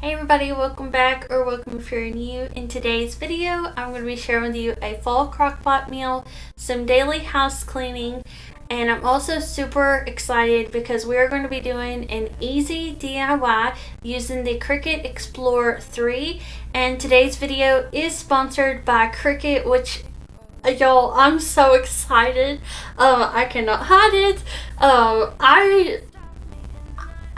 Hey everybody, welcome back or welcome if you're new. In today's video, I'm going to be sharing with you a fall crockpot meal, some daily house cleaning, and I'm also super excited because we are going to be doing an easy DIY using the Cricut Explore 3. And today's video is sponsored by Cricut, which y'all, I'm so excited. I cannot hide it.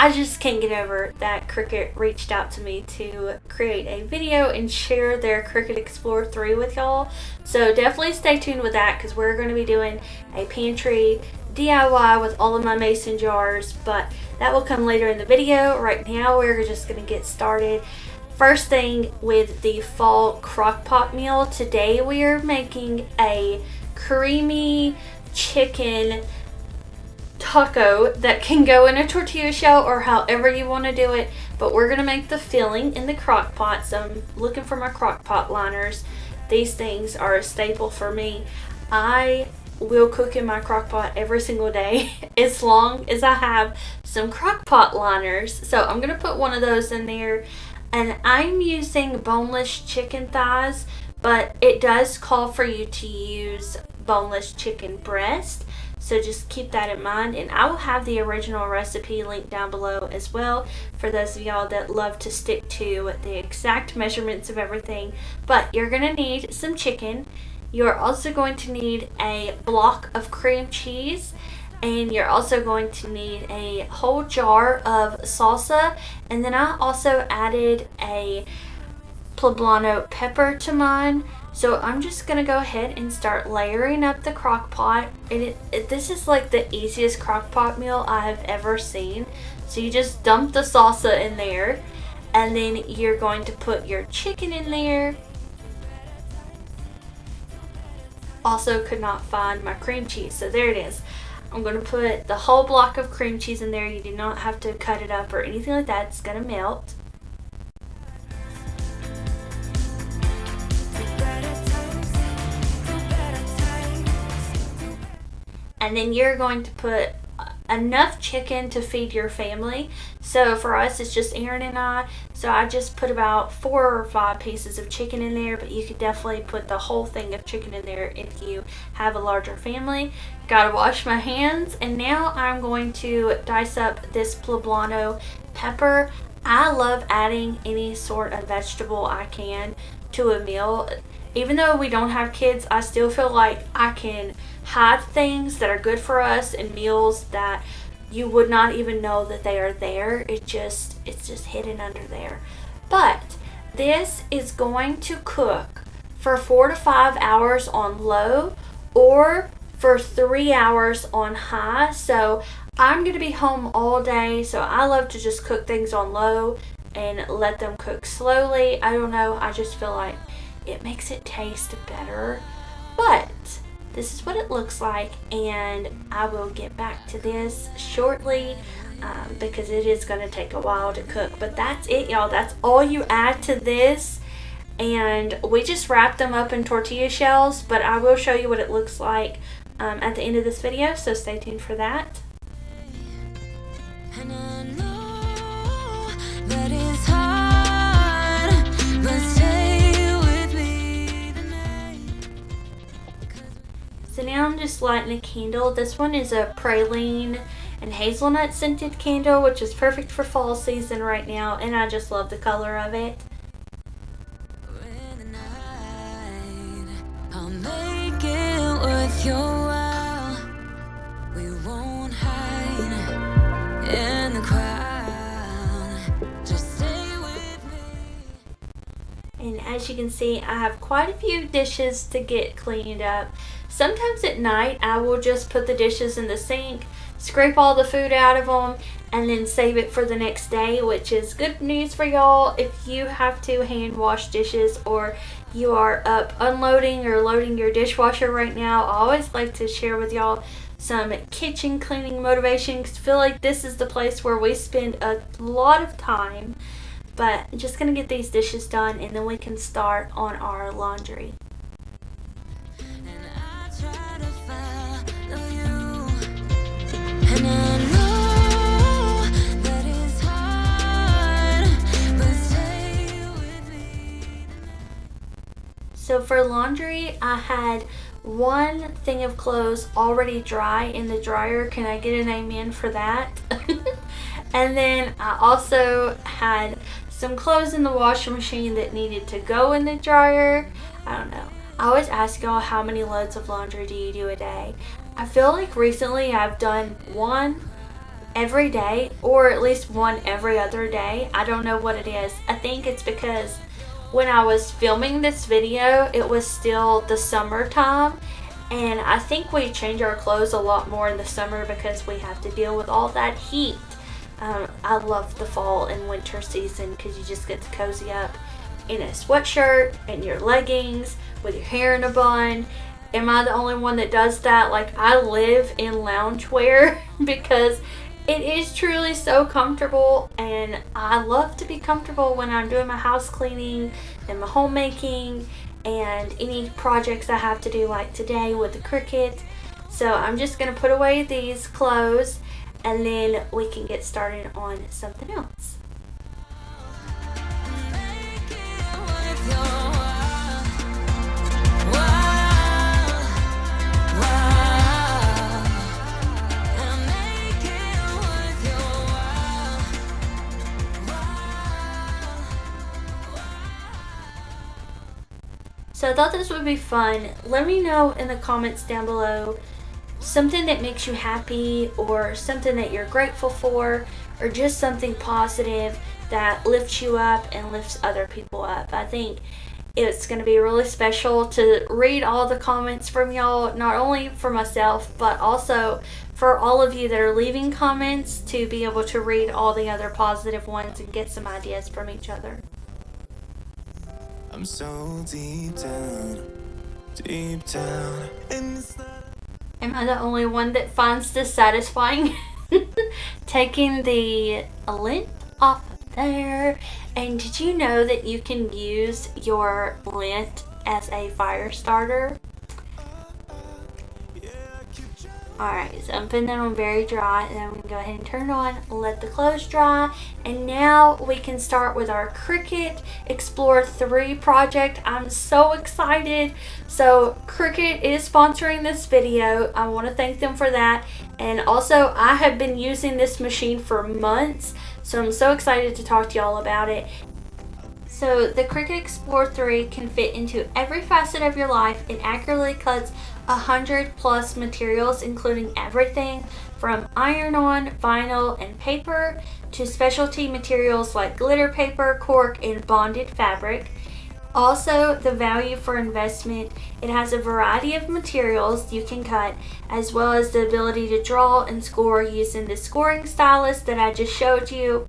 I just can't get over that Cricut reached out to me to create a video and share their Cricut Explore 3 with y'all. So definitely stay tuned with that because we're going to be doing a pantry DIY with all of my mason jars, but that will come later in the video. Right now we're just going to get started. First thing with the fall crockpot meal, today we are making a creamy chicken taco that can go in a tortilla shell or however you want to do it, but we're going to make the filling in the crock pot. So I'm looking for my crock pot liners. These things are a staple for me. I will cook in my crock pot every single day as long as I have some crock pot liners. So I'm going to put one of those in there, and I'm using boneless chicken thighs, but it does call for you to use boneless chicken breast. So just keep that in mind, and I will have the original recipe linked down below as well for those of y'all that love to stick to the exact measurements of everything. But you're going to need some chicken. You're also going to need a block of cream cheese, and you're also going to need a whole jar of salsa. And then I also added a poblano pepper to mine. So I'm just going to go ahead and start layering up the crock pot. And this is like the easiest crock pot meal I have ever seen. So you just dump the salsa in there, and then you're going to put your chicken in there. Also could not find my cream cheese, so there it is. I'm going to put the whole block of cream cheese in there. You do not have to cut it up or anything like that. It's going to melt. And then you're going to put enough chicken to feed your family. So for us, it's just Aaron and I. So I just put about 4 or 5 pieces of chicken in there, but you could definitely put the whole thing of chicken in there if you have a larger family. Gotta wash my hands. And now I'm going to dice up this poblano pepper. I love adding any sort of vegetable I can to a meal. Even though we don't have kids, I still feel like I can hide things that are good for us in meals that you would not even know that they are there. It's just hidden under there. But this is going to cook for 4 to 5 hours on low or for 3 hours on high. So I'm going to be home all day, so I love to just cook things on low and let them cook slowly. I don't know, I just feel like it makes it taste better. But this is what it looks like, and I will get back to this shortly because it is going to take a while to cook. But that's it, y'all. That's all you add to this, and we just wrap them up in tortilla shells, but I will show you what it looks like at the end of this video, so stay tuned for that. And I know that it's hard, but stay with me tonight. So now I'm just lighting a candle. This one is a praline and hazelnut scented candle, which is perfect for fall season right now, and I just love the color of it. I'll make it worth your while. We won't hide in the crowd. Just stay with me. And as you can see, I have quite a few dishes to get cleaned up. Sometimes at night I will just put the dishes in the sink, scrape all the food out of them, and then save it for the next day, which is good news for y'all if you have to hand wash dishes or you are up unloading or loading your dishwasher right now. I always like to share with y'all some kitchen cleaning motivation because I feel like this is the place where we spend a lot of time. But I'm just going to get these dishes done, and then we can start on our laundry. And I know that it's hard, but So for laundry, I had one thing of clothes already dry in the dryer. Can I get an amen for that? And then I also had some clothes in the washing machine that needed to go in the dryer. I don't know. I always ask y'all, how many loads of laundry do you do a day? I feel like recently I've done one every day, or at least one every other day. I don't know what it is. I think it's because when I was filming this video, it was still the summertime, and I think we change our clothes a lot more in the summer because we have to deal with all that heat. I love the fall and winter season because you just get to cozy up in a sweatshirt and your leggings with your hair in a bun. Am I the only one that does that? Like, I live in loungewear because it is truly so comfortable, and I love to be comfortable when I'm doing my house cleaning and my homemaking and any projects I have to do, like today with the Cricut. So I'm just going to put away these clothes and then we can get started on something else. So I thought this would be fun. Let me know in the comments down below something that makes you happy, or something that you're grateful for, or just something positive that lifts you up and lifts other people up. I think it's going to be really special to read all the comments from y'all, not only for myself, but also for all of you that are leaving comments, to be able to read all the other positive ones and get some ideas from each other. I'm so deep down in this. Am I the only one that finds this satisfying? Taking the lint off of there. And did you know that you can use your lint as a fire starter? Alright, so I'm putting that on very dry, and then I'm going to go ahead and turn it on, let the clothes dry, and now we can start with our Cricut Explore 3 project. I'm so excited. So Cricut is sponsoring this video. I want to thank them for that, and also I have been using this machine for months, so I'm so excited to talk to y'all about it. So the Cricut Explore 3 can fit into every facet of your life. It accurately cuts 100+ materials, including everything from iron-on, vinyl, and paper to specialty materials like glitter paper, cork, and bonded fabric. Also, the value for investment, it has a variety of materials you can cut, as well as the ability to draw and score using the scoring stylus that I just showed you.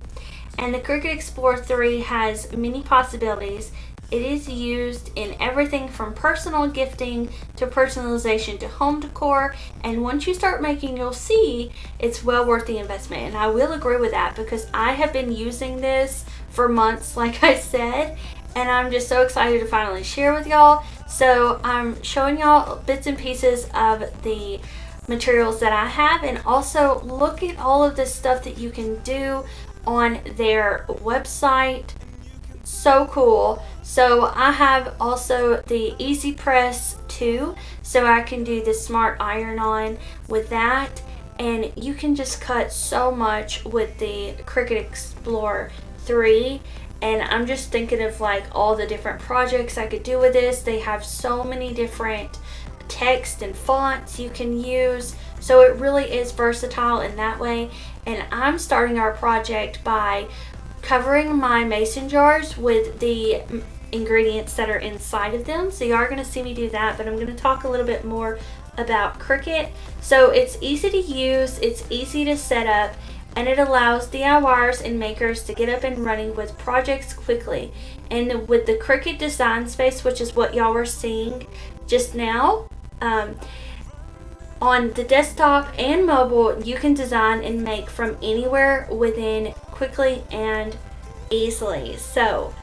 And the Cricut Explore 3 has many possibilities. It is used in everything from personal gifting to personalization to home decor, and once you start making, you'll see it's well worth the investment. And I will agree with that because I have been using this for months, like I said, and I'm just so excited to finally share with y'all. So I'm showing y'all bits and pieces of the materials that I have, and also look at all of this stuff that you can do on their website. So cool. So I have also the Easy Press 2, so I can do the smart iron on with that, and you can just cut so much with the Cricut Explore 3. And I'm just thinking of like all the different projects I could do with this. They have so many different text and fonts you can use, so it really is versatile in that way. And I'm starting our project by covering my mason jars with the ingredients that are inside of them. So you are going to see me do that, but I'm going to talk a little bit more about Cricut. So it's easy to use, it's easy to set up, and it allows DIYers and makers to get up and running with projects quickly. And with the Cricut Design Space, which is what y'all were seeing just now, on the desktop and mobile, you can design and make from anywhere within quickly and easily. So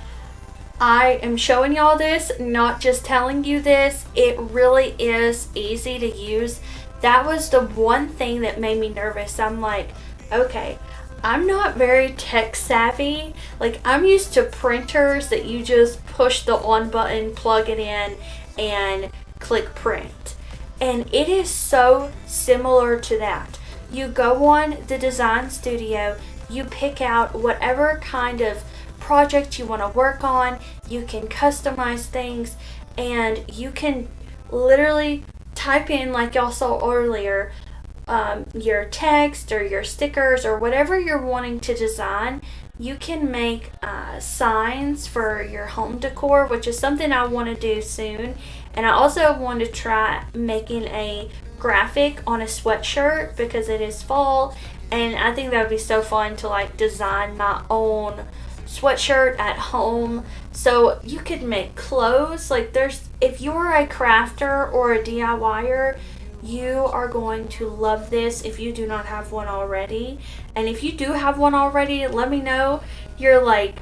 I am showing y'all this, not just telling you this. It really is easy to use. That was the one thing that made me nervous. I'm like, okay, I'm not very tech savvy. Like, I'm used to printers that you just push the on button, plug it in, and click print. And it is so similar to that. You go on the design studio, you pick out whatever kind of project you want to work on, you can customize things, and you can literally type in, like y'all saw earlier, your text or your stickers or whatever you're wanting to design. You can make signs for your home decor, which is something I want to do soon. And I also want to try making a graphic on a sweatshirt because it is fall, and I think that would be so fun to like design my own sweatshirt at home. So you could make clothes. Like, if you're a crafter or a DIYer, you are going to love this if you do not have one already. And if you do have one already, let me know your like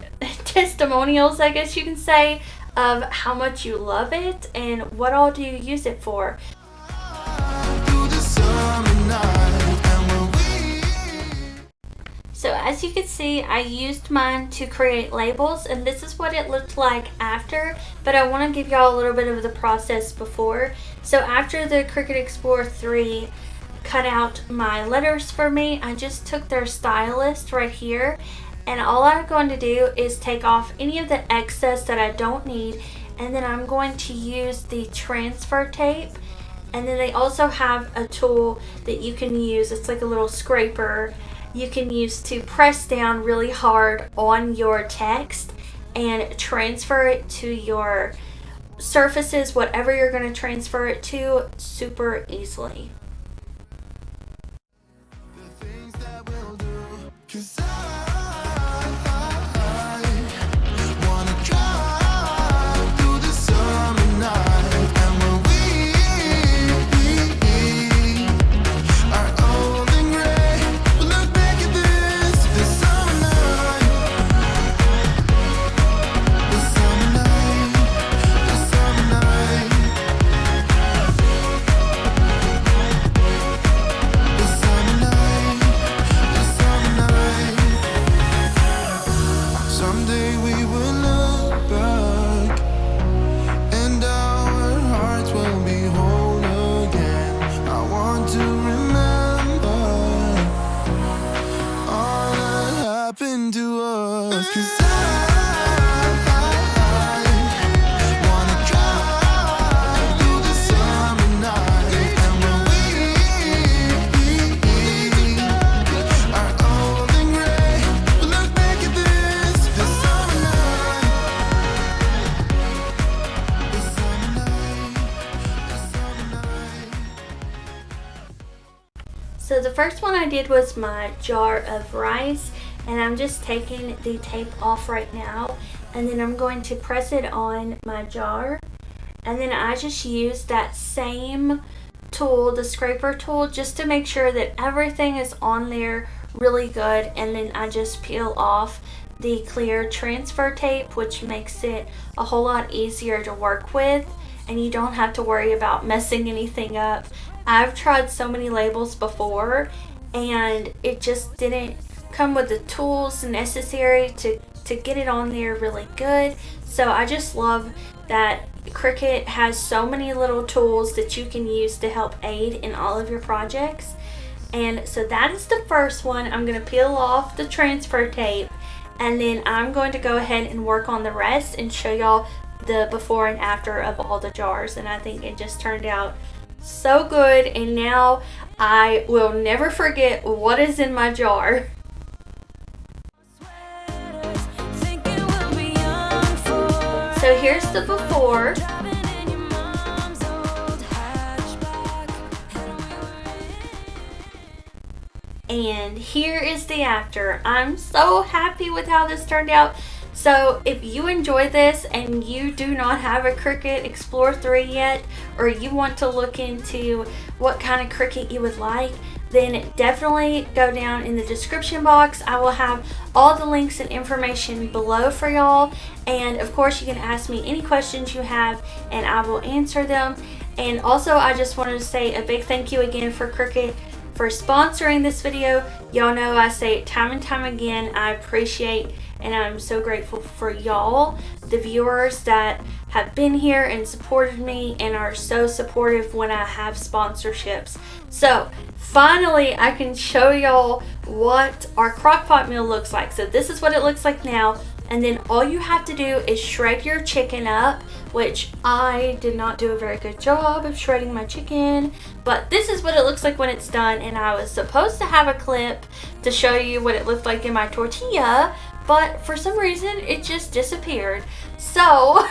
testimonials, I guess you can say, of how much you love it and what all do you use it for. So as you can see, I used mine to create labels, and this is what it looked like after, but I want to give y'all a little bit of the process before. So after the Cricut Explore 3 cut out my letters for me, I just took their stylus right here, and all I'm going to do is take off any of the excess that I don't need, and then I'm going to use the transfer tape. And then they also have a tool that you can use. It's like a little scraper you can use to press down really hard on your text and transfer it to your surfaces, whatever you're going to transfer it to, super easily. So the first one I did was my jar of rice, and I'm just taking the tape off right now, and then I'm going to press it on my jar. And then I just use that same tool, the scraper tool, just to make sure that everything is on there really good. And then I just peel off the clear transfer tape, which makes it a whole lot easier to work with, and you don't have to worry about messing anything up. I've tried so many labels before, and it just didn't come with the tools necessary to get it on there really good. So I just love that Cricut has so many little tools that you can use to help aid in all of your projects. And so that is the first one. I'm going to peel off the transfer tape, and then I'm going to go ahead and work on the rest and show y'all the before and after of all the jars. And I think it just turned out so good, and now I will never forget what is in my jar. So here's the before. And here is the after. I'm so happy with how this turned out. So if you enjoy this and you do not have a Cricut Explore 3 yet, or you want to look into what kind of Cricut you would like, then definitely go down in the description box. I will have all the links and information below for y'all. And of course, you can ask me any questions you have and I will answer them. And also, I just wanted to say a big thank you again for Cricut for sponsoring this video. Y'all know I say it time and time again. I appreciate and I'm so grateful for y'all, the viewers that have been here and supported me and are so supportive when I have sponsorships. So finally I can show y'all what our Crockpot meal looks like. So this is what it looks like now, and then all you have to do is shred your chicken up, which I did not do a very good job of shredding my chicken, but this is what it looks like when it's done. And I was supposed to have a clip to show you what it looked like in my tortilla, but for some reason it just disappeared. So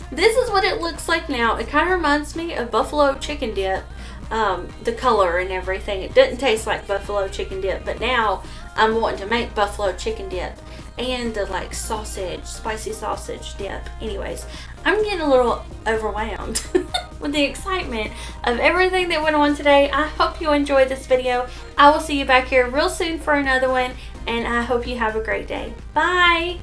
this is what it looks like now. It kind of reminds me of buffalo chicken dip, the color and everything. It didn't taste like buffalo chicken dip, but now I'm wanting to make buffalo chicken dip and the like sausage, spicy sausage dip. Anyways, I'm getting a little overwhelmed with the excitement of everything that went on today. I hope you enjoyed this video. I will see you back here real soon for another one, and I hope you have a great day. Bye!